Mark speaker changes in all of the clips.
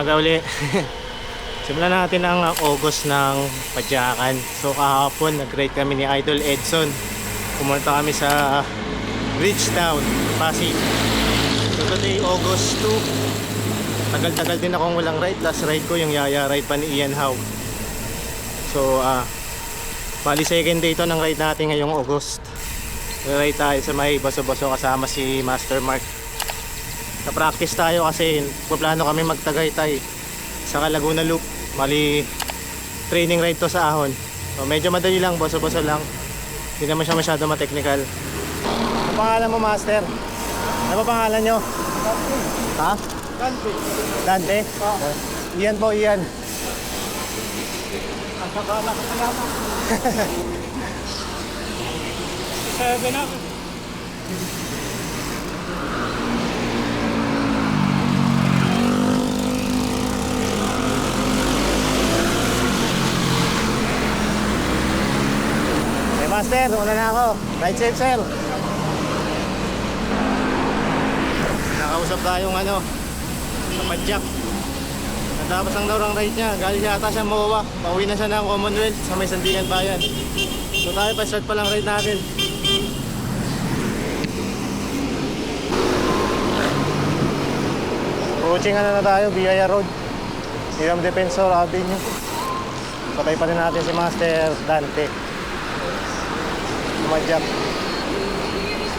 Speaker 1: Umaga uli. Simulan natin ang August ng Padyakan. So kahapon nag-ride kami ni Idol Edson. Pumunta kami sa Bridgetown, Pasig. So today August 2. Tagal-tagal din akong walang ride. Last ride ko yung Yaya ride pa ni Ian Howe. So bali second day ito ng ride natin ngayong August. Ride tayo sa may Baso-Baso kasama si Master Mark. Na-practice tayo kasi plano kami magtagaytay sa Laguna Loop. Mali training ride to sa Ahon. So medyo madali lang, Baso-Baso lang. Hindi naman siya masyado ma-technical. Ano pangalan mo, Master? Ano ba pangalan nyo?
Speaker 2: Dante.
Speaker 1: Ha?
Speaker 2: Dante.
Speaker 1: Dante?
Speaker 2: Oo.
Speaker 1: Ian po, Ian.
Speaker 2: Ang kakala ka salamat. 7 ako.
Speaker 1: Master, una na ako. Ride safe, sir. Nakausap tayong sa Padyak. Natapos ang daw ride niya. Galing yata siya MOA. Pauwi na siya ng Commonwealth sa may Sandigan Bayan. So tayo pa-start pa lang ride natin. Coaching na tayo, Biyaya Road. Hiram Defensor Avenue. Patay pa rin natin si Master Dante. Madyak.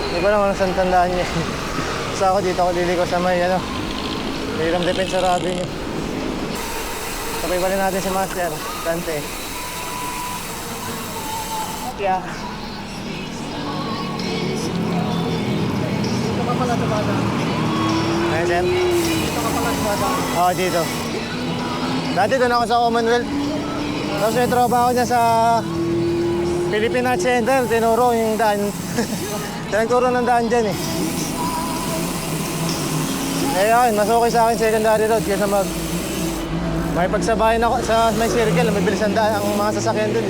Speaker 1: Hindi ko naman saan tandaan niya. Basta ako dito ako liliko sa may Hiram Defensor Avenue. Sabay pa rin natin si Master Dante. Yeah.
Speaker 2: Dito ka pala sa bata.
Speaker 1: Ayun, sir?
Speaker 2: Dito ka pala sa bata.
Speaker 1: Oo, dito. Dati doon ako sa Commonwealth. Tapos may tropa ako dyan sa Philippine Arts Center. Tinuro yung daan. Tinagturo ng daan dyan eh. Ayun, mas okay sa akin secondary road kaysa may pagsabayan ako sa may circle. May bilis ang daan ang mga sasakyan dun.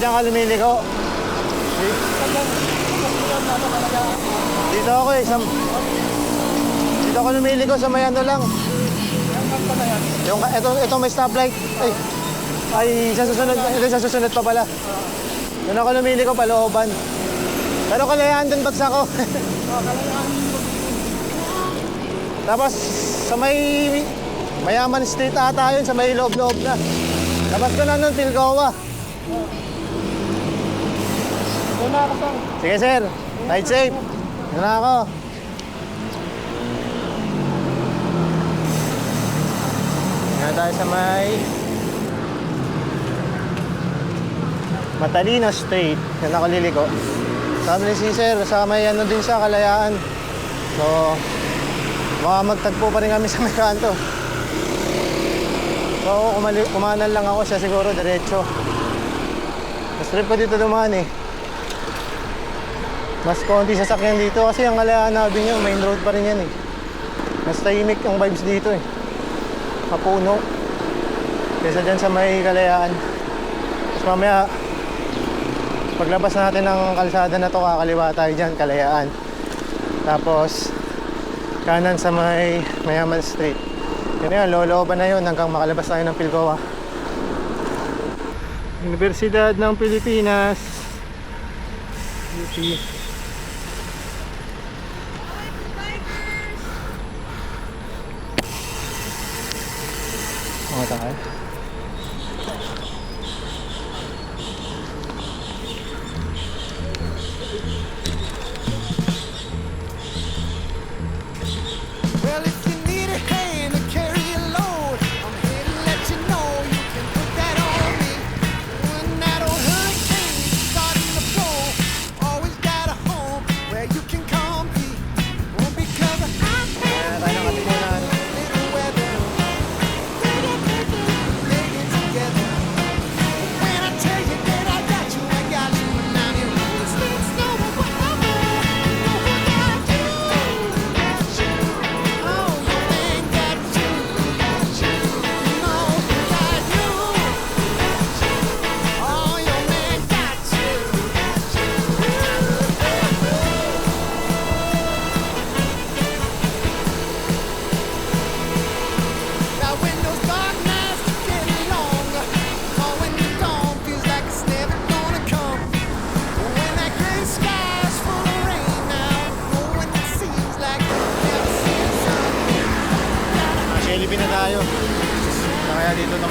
Speaker 1: Diyan ka lumiliko. Dito ako eh. Dito ako lumiliko sa may lang. Ito may stoplight. Ay, sa susunod pa pala. Doon ako lumiliko pa looban. Pero kalayaan doon bagsa ko. Tapos sa may Mayaman Street ata yun, sa may loob-loob na. Tapos ko na nun, Pilcoa.
Speaker 2: Doon na ako, sir.
Speaker 1: Sige, sir. Ride safe. Doon na ako. Yan tayo sa may Matalino Street. Yan ako liliko. Sabi ni si sir, sa may din sa Kalayaan. So, baka magtagpo pa rin kami sa may kanto. So, kumanan lang ako, siya siguro diretso. Mas trip ko dito dumaan eh. Mas konti sasakyan dito kasi ang Kalayaan Avenue, main road pa rin yan eh. Mas tahimik yung vibes dito eh. Mapuno. Kesa dyan sa may Kalayaan. Tapos mamaya, paglabas natin ng kalsada na to, kakaliwa tayo dyan, Kalayaan. Tapos, kanan sa may Mayaman Street. Yun yan, lolooban na yun hanggang makalabas tayo ng Pilcoa. Universidad ng Pilipinas. UP. Tayo.
Speaker 3: Well, if you need a hand to carry a load, I'm here to let you know you can put that on me. When that old hurricane starting to blow, always got a home where you can come be. Well, because I
Speaker 1: Tayo ng katipunan.
Speaker 3: little weather.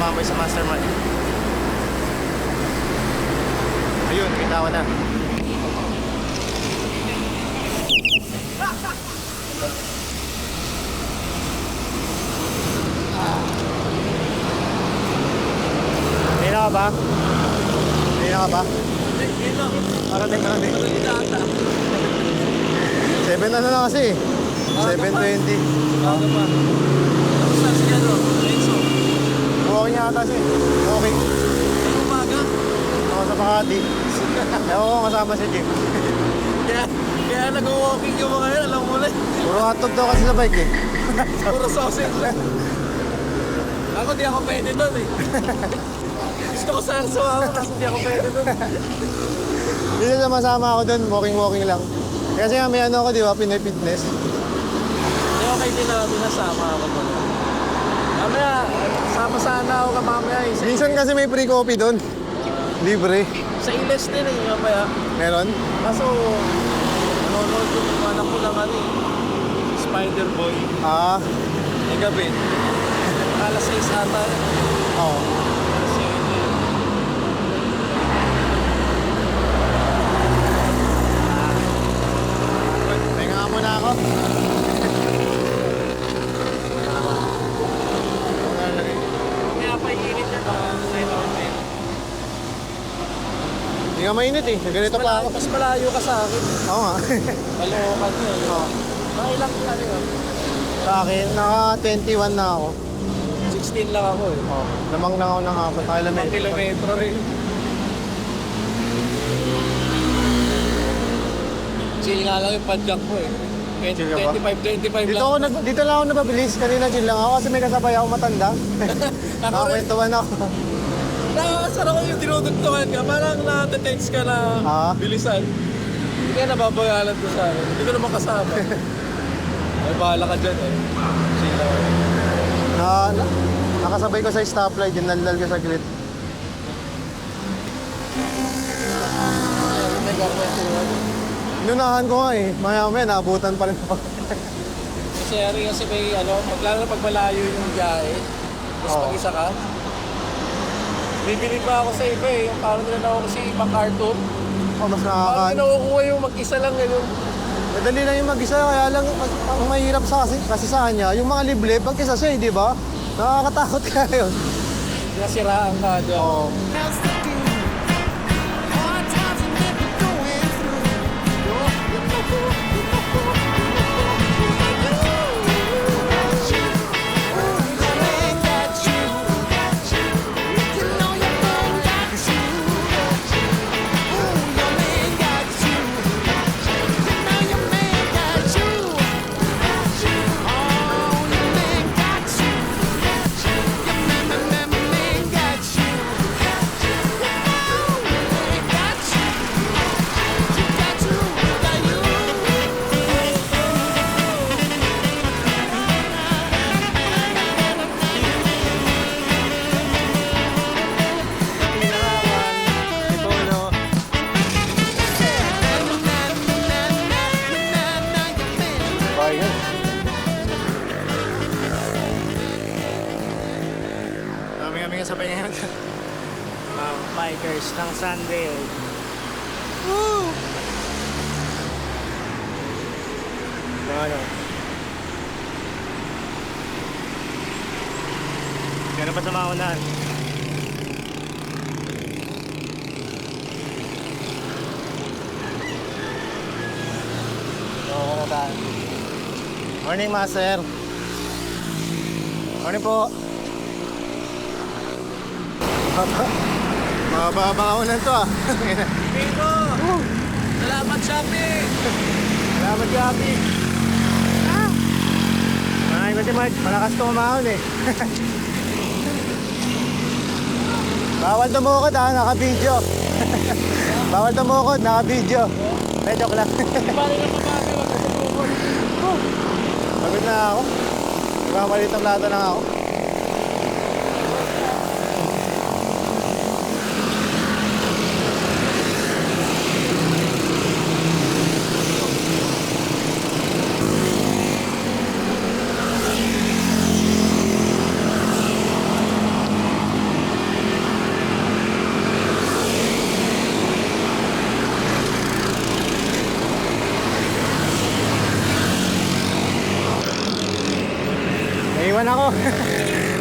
Speaker 1: tumaboy sa Mastermind. Ayun, kita ko na. Hindi na ka ba? Hindi na ka ba? Parating. 7 ano na kasi. 7:20. Walking yata siya. Walking. Ako sa Makati. Ewan ko kasama si Jim.
Speaker 2: Kaya nag-walking yung mga yan, alam mo na.
Speaker 1: Puro hotdog daw kasi sa bike eh.
Speaker 2: Puro sausage lang. Ako di ako pwede doon eh. Gusto ko sana sumama kasi di ako pwede doon.
Speaker 1: Hindi na masama ako doon, walking lang. Kasi nga may ano ako, di ba, Pinoy Fitness.
Speaker 2: Hindi okay din na binasama ako doon. Mamaya, sama sana ako ka mamaya eh.
Speaker 1: Minsan kasi may free coffee doon. Libre.
Speaker 2: Sa Iles din eh, mamaya.
Speaker 1: Meron?
Speaker 2: Kaso, nanonood yung anak ko lang ano eh. Spider-Boy.
Speaker 1: Ah,
Speaker 2: May gabi. Alas 6 ata.
Speaker 1: oo.
Speaker 2: Alas 7.
Speaker 1: Teka nga muna ako.
Speaker 2: Kaya pa init na ito.
Speaker 1: Hindi nga mainit eh. Ganito pa ako.
Speaker 2: Mas malayo ka sa akin.
Speaker 1: Oo nga.
Speaker 2: Malookan yun.
Speaker 1: Oo.
Speaker 2: Mga ilang ano yun?
Speaker 1: Sa akin, naka 21 na ako.
Speaker 2: 16 lang ako eh.
Speaker 1: Oh, lamang lang ako ng apat na
Speaker 2: 1
Speaker 1: kilometro.
Speaker 2: kilometro rin. Chill nga lang yung padjak mo eh.
Speaker 1: Chill ka ba?
Speaker 2: 25
Speaker 1: Dito,
Speaker 2: lang.
Speaker 1: dito lang ako napabilis. Kanina chill lang ako kasi may kasabay ako matanda. Nakakwentuhan ako.
Speaker 2: Nakakasarap ko yung dinudugtungan ka. Parang na-text ka na
Speaker 1: Ah?
Speaker 2: bilisan. Hindi kaya nababayalan ko sa akin. Hindi ko naman kasama. Ay, bahala ka dyan eh. Chill lang.
Speaker 1: Nakasabay ko sa stoplight, dinaldal ko sa glit.
Speaker 2: May garmentuhan.
Speaker 1: Inunahan ko nga eh. Maya-maya, naabutan pa rin ako.
Speaker 2: Kasi Ari, kasi may ano, lalo na pag malayo yung biyahe, tapos
Speaker 1: Oo.
Speaker 2: mag-isa ka, bibili pa ako sa iba eh, yung parang nila ako kasi MacArthur.
Speaker 1: Oh, mas
Speaker 2: Parang
Speaker 1: nakaka...
Speaker 2: kinukuha yung mag-isa lang ganun.
Speaker 1: Madali lang yung mag-isa, kaya lang ang mahirap kasi sa kanya, yung mga libre, pag-isa siya eh, di ba? Nakakatakot ka yun.
Speaker 2: Nasiraan ka dyan.
Speaker 1: Oo.
Speaker 3: How's the deal? Hard times and never going through. You know who, you know who, you know who, you know you. Ooh, your man got you. You know your man got you. Ooh, your man got you. You know your man got you. Oh, your man got you. Your man got you.
Speaker 1: Kami kasabay ngayon.
Speaker 2: Bikers ng Sunday.
Speaker 1: Ano? Gano'n pa sa mga unahan? Oo, na tayo. Morning, Master. Morning po. Mababaunan to ah.
Speaker 2: Pino! Salamat, Shopee!
Speaker 1: Salamat, Gabi. Ay, kasi Mark, malakas to umahon eh. Bawal tumukod ah, naka-video. Bawal tumukod, naka-video. Eh, joke lang.
Speaker 2: Paano na pamami? Magkakabukod.
Speaker 1: Pagod na ako. Nagmamalit ang lata lang ako.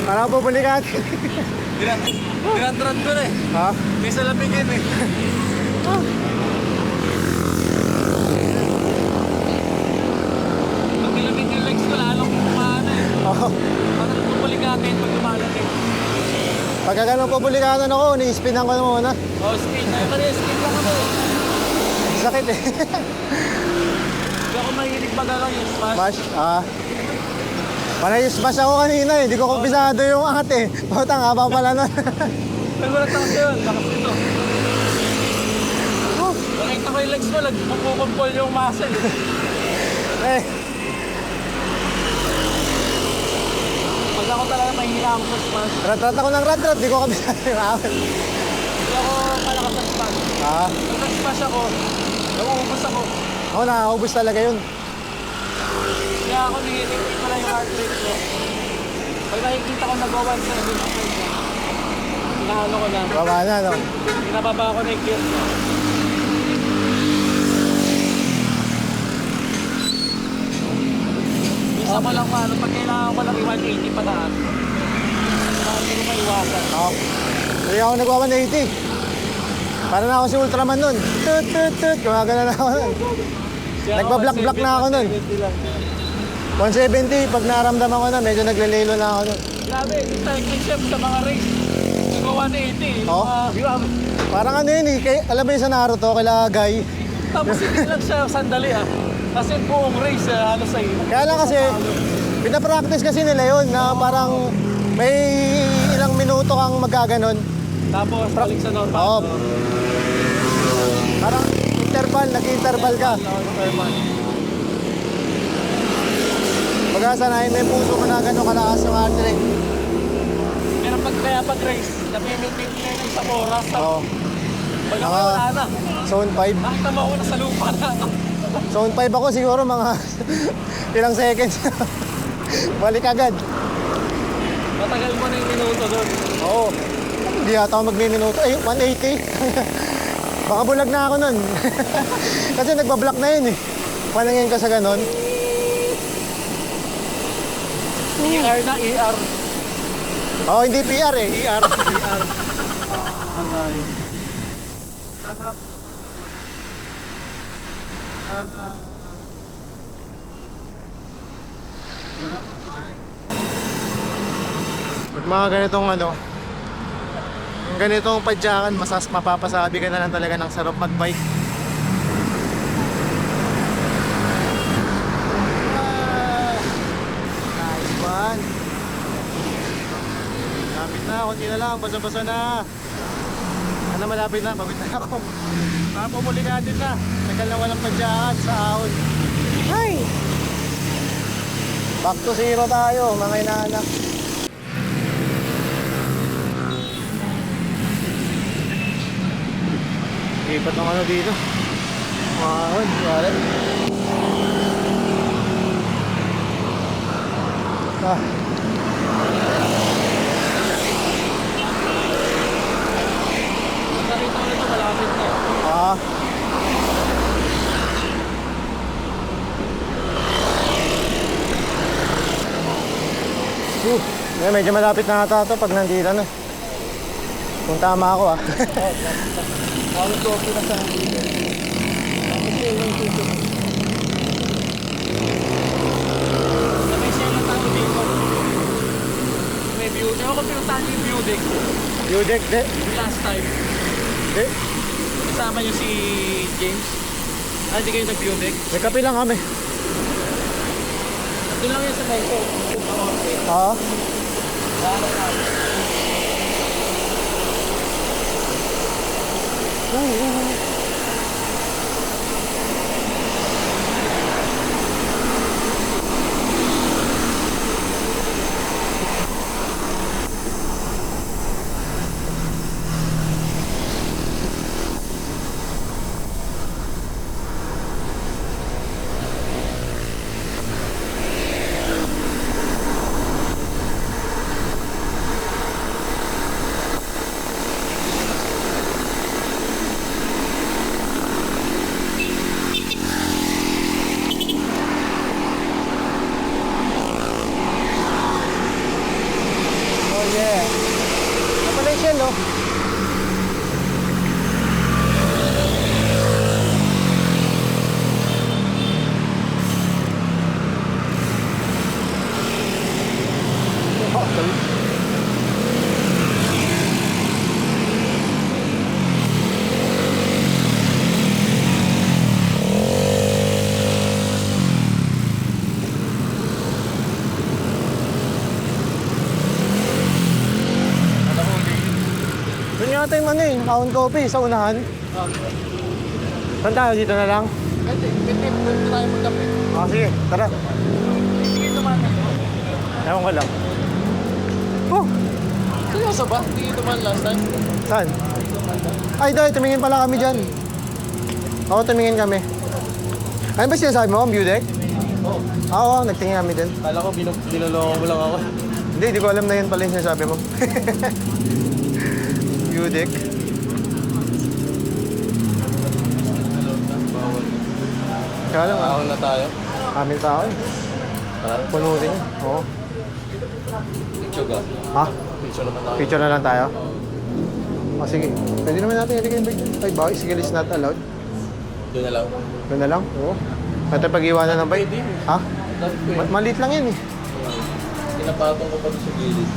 Speaker 1: Para pupuli ka.
Speaker 2: Dinandran ko na eh.
Speaker 1: Ha?
Speaker 2: May salamigin eh. Pag nilamig yung legs ko, lalong kumana eh.
Speaker 1: Oo.
Speaker 2: Parang pupuligatin pag lumalaki.
Speaker 1: Pagka ganun pupulikatan ako, ni-spinan ko muna.
Speaker 2: Oh, spin. Ay, kanina spin lang ako.
Speaker 1: Sakit eh.
Speaker 2: Hindi ako mahilig magalang yung smash.
Speaker 1: Smash? Panay smash ako kanina eh. Hindi ko kumpisado yung angat eh. Putang, haba pala nun.
Speaker 2: Nagulat ako sa'yo, lakas nito. Nakita ko yung legs mo, nagpupumpol yung muscle.
Speaker 1: Eh,
Speaker 2: Pag ako talaga mahihila ako sa smash.
Speaker 1: rat-rat ako ng rat-rat. Hindi ko kumpisado yung angat.
Speaker 2: Hindi ako malakas sa smash. Pag nag-smash ako, nauubos ako.
Speaker 1: Ako nakakaubos talaga yun.
Speaker 2: Kaya ako nililipit pala yung heart rate ko. Pag nakikita ko nag-1-7 ako yun. Inaano ko na.
Speaker 1: Baba na, no?
Speaker 2: Pinababa ko na yung gear ko. Minsan mo lang ano, pag kailangan ko lang i-180 pataas. Hindi ko maiwasan.
Speaker 1: Ako. Hindi ako nagwa 180. Para na ako si Ultraman nun. Tut, tut, tut. Gumagana na ako nun. Nagba-block-block na ako nun. 170, pag naramdaman ko na, medyo naglelelo na ako nun.
Speaker 2: Grabe, yung cycling chef sa mga race. Nag-180.
Speaker 1: Oo.
Speaker 2: Grabe.
Speaker 1: Parang ano yun eh, alam mo yung sa Naruto, kila Guy.
Speaker 2: Tapos hindi lang siya sandali ah. Kasi buong race halos ay...
Speaker 1: Kaya lang kasi, pinapractice kasi nila yun na parang may ilang minuto kang magkaganon.
Speaker 2: Tapos balik sa normal.
Speaker 1: Oo. Parang interval, nag-interval ka.
Speaker 2: Normal.
Speaker 1: Pagkasanayin mo yung puso mo na gano'ng kalakas yung heart rate.
Speaker 2: Pero pag race, napimitin na yung isang oras.
Speaker 1: Oo.
Speaker 2: Pag ako wala na.
Speaker 1: Zone 5.
Speaker 2: Nakita mo ako nasa lupa na.
Speaker 1: Zone 5 ako siguro mga ilang seconds. Balik agad.
Speaker 2: Matagal mo na yung minuto doon.
Speaker 1: Oo. Hindi ata ako magmiminuto. Ay, 180. Baka bulag na ako nun. Kasi nagbablock na yun eh. Panangin ka sa ganon.
Speaker 2: ER na, ER.
Speaker 1: Oo, hindi PR eh. ER.
Speaker 2: ER.
Speaker 1: Pag mga ganitong ano, yung ganitong padyakan, mapapasabi ka na lang talaga ng sarap magbike. Nice one. Malapit na, konti na lang, basa-basa na. Ano malapit na, mabit na ako. Parang pumuli natin na. Tagal na walang padyakan sa ahon. Ay! Back to zero tayo, mga inaanak. Ipat ng ano dito. Mahon, wala.
Speaker 2: Nakita ko nito, malapit na.
Speaker 1: Medyo malapit na ata ito pag nandito na. Kung tama ako
Speaker 2: Ako ito, pinasaan. May siya lang tayo dito. May view. Ewan ko pinuntahan niyo yung view deck.
Speaker 1: View deck, de.
Speaker 2: Last time.
Speaker 1: De.
Speaker 2: Kasama niyo si James. Hindi kayo nag-view deck.
Speaker 1: May kape lang kami.
Speaker 2: Doon lang yun sa Mexico.
Speaker 1: Oo. Town Coffee sa unahan. Saan tayo? Dito na lang?
Speaker 2: Pwede tayo magkape.
Speaker 1: Sige, tara.
Speaker 2: Hindi naman.
Speaker 1: Ewan ko lang. Oh!
Speaker 2: Seryoso ba? Hindi naman last time.
Speaker 1: Saan? Ay, dahil tumingin pala kami dyan. Oo, tumingin kami. Ano ba sinasabi mo? View deck?
Speaker 2: Oo.
Speaker 1: Oo, nagtingin kami din.
Speaker 2: Kala ko binulungan mo lang ako.
Speaker 1: Hindi ko alam na yun pala yung sinasabi mo. View deck. Kaya lang,
Speaker 2: Ahon na tayo.
Speaker 1: aming tao eh. Puno rin. Oo.
Speaker 2: Picture ka.
Speaker 1: Ha?
Speaker 2: Picture naman tayo.
Speaker 1: Picture na lang tayo? Sige. Pwede naman natin ilagay yung bag. Ay, bicycle is not allowed.
Speaker 2: Doon na lang.
Speaker 1: Doon na lang? Oo. Pwede pag-iwanan ng bike?
Speaker 2: Pwede.
Speaker 1: Ha?
Speaker 2: Pwede.
Speaker 1: Maliit lang yan eh.
Speaker 2: Pinapatong ko pa doon sa gilid.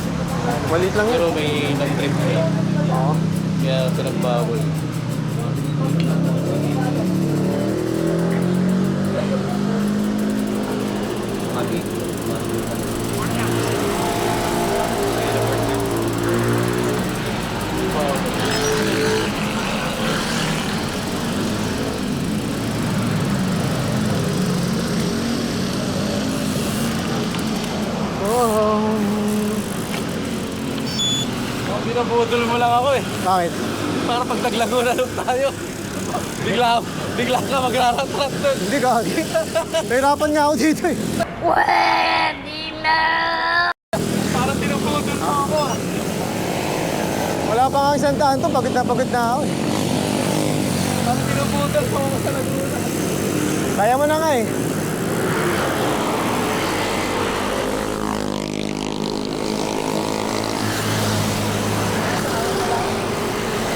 Speaker 1: Maliit lang yan.
Speaker 2: Pero may nag-trip na yan.
Speaker 1: Oo.
Speaker 2: Kaya pinagbawal.
Speaker 1: Oh.
Speaker 2: Binabudol mo lang ako eh.
Speaker 1: Bakit?
Speaker 2: Para pag naglaguna lang tayo. Bigla ka magraratrat doon.
Speaker 1: Hindi kagi. Nahirapan nga ako dito eh.
Speaker 2: Parang tinubudol mo ako.
Speaker 1: Wala pa nga isang daan to. Pagod na ako eh.
Speaker 2: Parang tinubudol mo ako sa Laguna.
Speaker 1: Kaya mo na nga eh.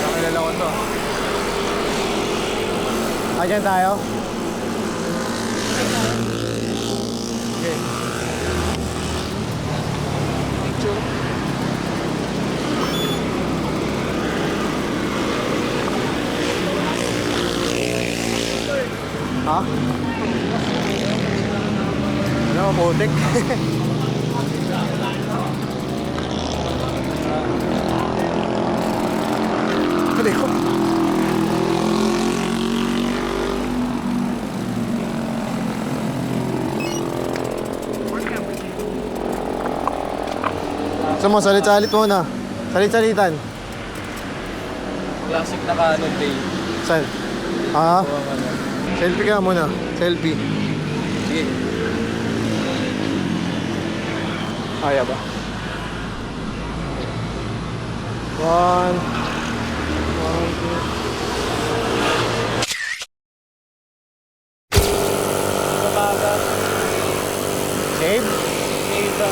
Speaker 1: Nakilala ko to. Ayan tayo. Okay.
Speaker 2: Picture.
Speaker 1: Ha? Ano, putik. Hali ko. So mo, salit-salit muna. Salit-salitan.
Speaker 2: Classic na kanon day.
Speaker 1: Saan? Ah,
Speaker 2: Ito ang ano.
Speaker 1: selfie ka muna. Selfie.
Speaker 2: Sige.
Speaker 1: Kaya ba? One, two.
Speaker 2: Kapaga.
Speaker 1: Save?
Speaker 2: Ito.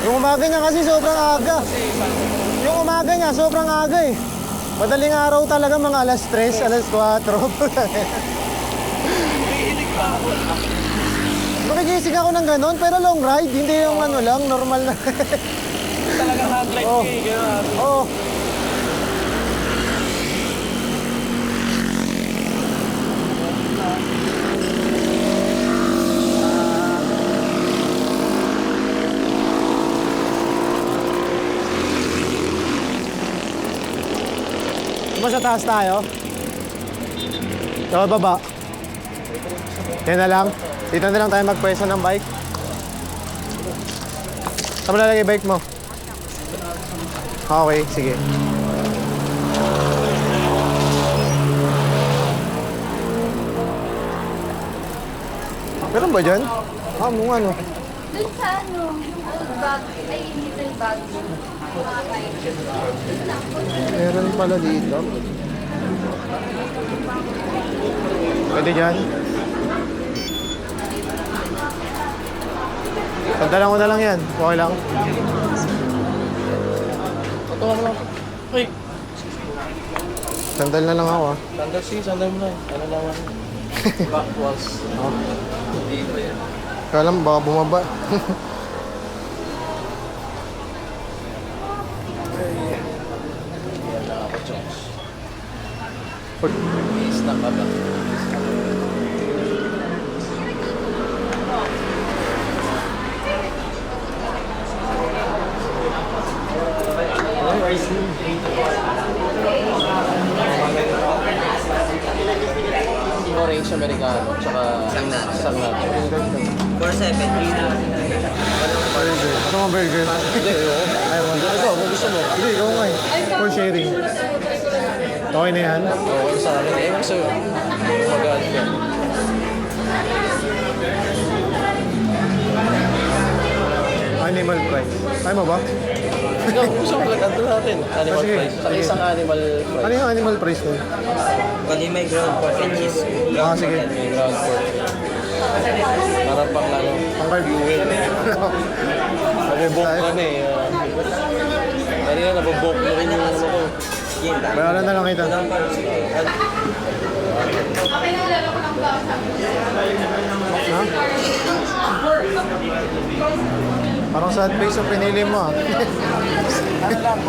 Speaker 1: Yung umaga niya kasi sobrang aga. Yung umaga niya sobrang aga eh. Madaling araw talaga mga alas 3, alas 4.
Speaker 2: Hilig pa ako.
Speaker 1: Nakigising ako ng ganun, pero long ride, hindi yung ano lang, normal na.
Speaker 2: Talagang handlight
Speaker 1: Oh.
Speaker 2: eh. Gano'n.
Speaker 1: Oo. Diba sa taas tayo? Sa baba? Yan na lang. Dito na lang tayo magpwesto ng bike. Saan mo lalagay bike mo? Okay, sige. Meron ba dyan? Mong ano?
Speaker 4: Doon sa ano, yung old bag, ay little bag.
Speaker 1: Meron pala dito. Pwede dyan? Sandalan ko na lang yan. Okay lang.
Speaker 2: Patuwa mo lang. Uy.
Speaker 1: Sandal na lang ako ah.
Speaker 2: Sandal si, sandal mo lang. Ano naman? Back walls.
Speaker 1: Oh.
Speaker 2: Hindi pa yan.
Speaker 1: Kaya lang, baka bumaba.
Speaker 2: Yan na ako, chonks.
Speaker 1: Pag-
Speaker 2: I-snack ka ba?
Speaker 1: Ay, I see.
Speaker 2: Orange Americano, tsaka isang nacho.
Speaker 5: 4-7.
Speaker 1: Gusto mo burger?
Speaker 2: Hindi, oo.
Speaker 1: Ayaw mo.
Speaker 2: Ikaw, kung gusto mo.
Speaker 1: Hindi, ikaw nga eh. For sharing. Okay na yan?
Speaker 2: Okay sa akin. Ewan sa'yo. Mag-add ka.
Speaker 1: Animal price. Ayaw mo ba?
Speaker 2: Ikaw, kung gusto mo mag-add natin. Animal
Speaker 1: Sige,
Speaker 2: price. Sa
Speaker 1: sige.
Speaker 2: isang animal
Speaker 1: Ano
Speaker 2: price.
Speaker 1: yung animal price nun?
Speaker 5: Bali may ground pork and cheese.
Speaker 1: Sige.
Speaker 2: May ground pork. Parang pang ano.
Speaker 1: Ang card.
Speaker 2: Nabubok ka na eh. Kanina nabubok na rin yung ano ko.
Speaker 5: Game time.
Speaker 1: Bayaran na lang kita. Ha? Parang sad face yung pinili mo ah.
Speaker 2: Ano lang,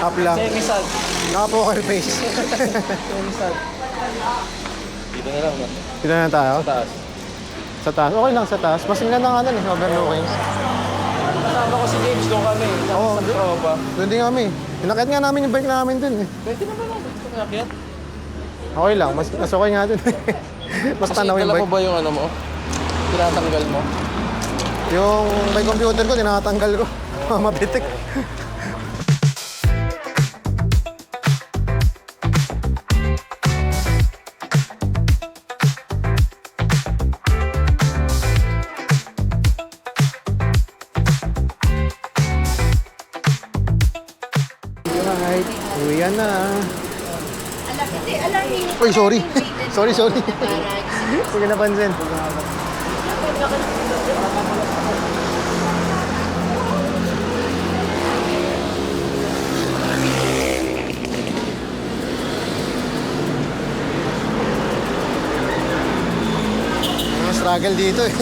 Speaker 1: Up lang.
Speaker 2: semi-sad.
Speaker 1: Naka-poker face.
Speaker 2: Semi-sad. Dito na lang, no?
Speaker 1: Dito na tayo.
Speaker 2: Sa taas.
Speaker 1: Sa taas. Okay lang sa taas. Mas ganda nga nun eh. Overlooking.
Speaker 2: Kasama ko si James, doon kami.
Speaker 1: Oo,
Speaker 2: Sa tropa.
Speaker 1: Doon din kami. Pinakit nga namin yung bike namin dun eh.
Speaker 2: Pwede naman ako. Kumakyat.
Speaker 1: Okay lang. Mas okay nga dun. Mas
Speaker 2: Kasi
Speaker 1: tanaw yung
Speaker 2: dala mo
Speaker 1: bike.
Speaker 2: ba yung ano mo? Tinatanggal mo?
Speaker 1: Yung may computer ko, tinatanggal ko. Mapitik. Alright, uwi na. Uy, sorry. sorry. Sige napansin. Mga struggle dito eh.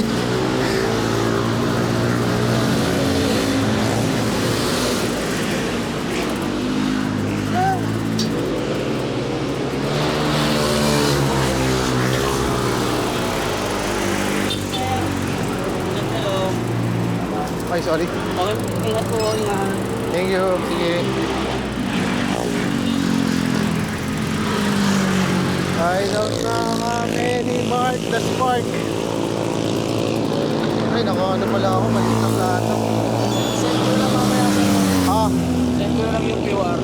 Speaker 1: Ay, sorry.
Speaker 2: Okay, ingat po. Ingat.
Speaker 1: Thank you. Sige. Hideout na kami ni Mark the Spark. Ay, naku, ano pala ako, maliit na plato.
Speaker 2: Send ko lang mamaya sa
Speaker 1: Ah,
Speaker 2: Send ko lang yung QR.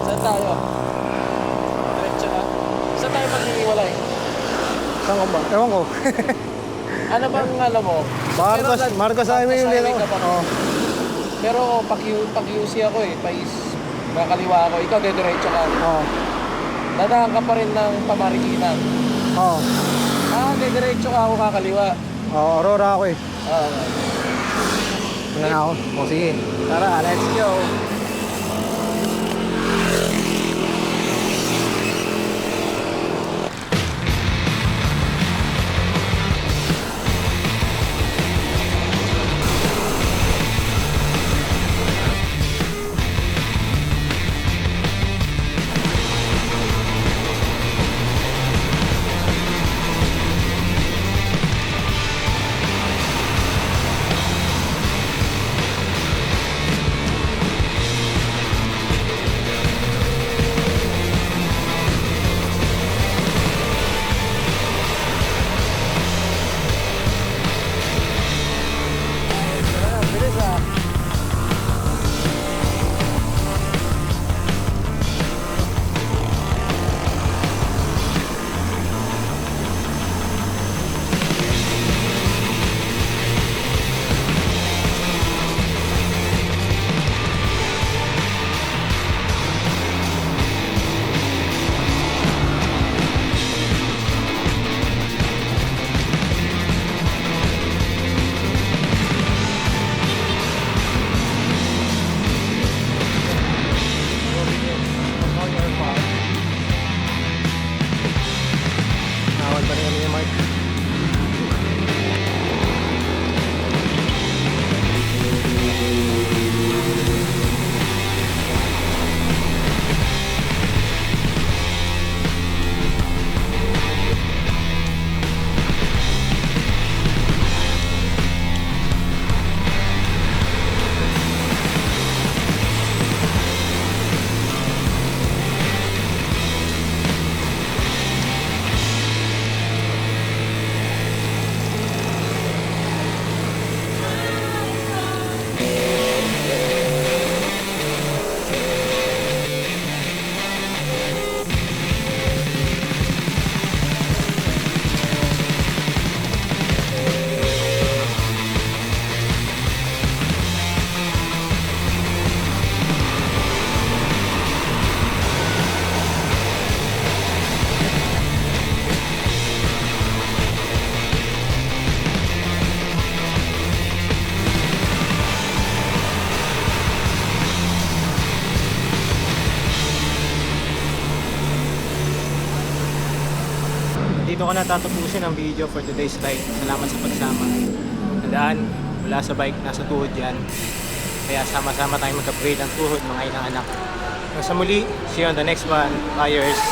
Speaker 2: Saan tayo? Diretso na. Saan tayo maghihiwalay?
Speaker 1: Saan ko ba? Ewan ko.
Speaker 2: Ano bang alam mo?
Speaker 1: Marcos Highway yung
Speaker 2: Highway
Speaker 1: nila
Speaker 2: ka
Speaker 1: ko.
Speaker 2: pa.
Speaker 1: Oh.
Speaker 2: Pero pag-UC ako eh. Kakaliwa ako. Ikaw diretso ka.
Speaker 1: Oh.
Speaker 2: Dadaan ka pa rin ng Pamarikinan.
Speaker 1: Oh.
Speaker 2: Diretso ka ako kakaliwa.
Speaker 1: Oh, Aurora ako eh.
Speaker 2: Ah.
Speaker 1: Wala na ako. O sige. Tara, let's go. dito ko natatapusin ang video for today's ride. Salamat sa pagsama. Tandaan, wala sa bike, nasa tuhod yan. Kaya sama-sama tayong mag-upgrade ang tuhod mga inang anak. Hanggang sa muli, see you on the next one. Buyers!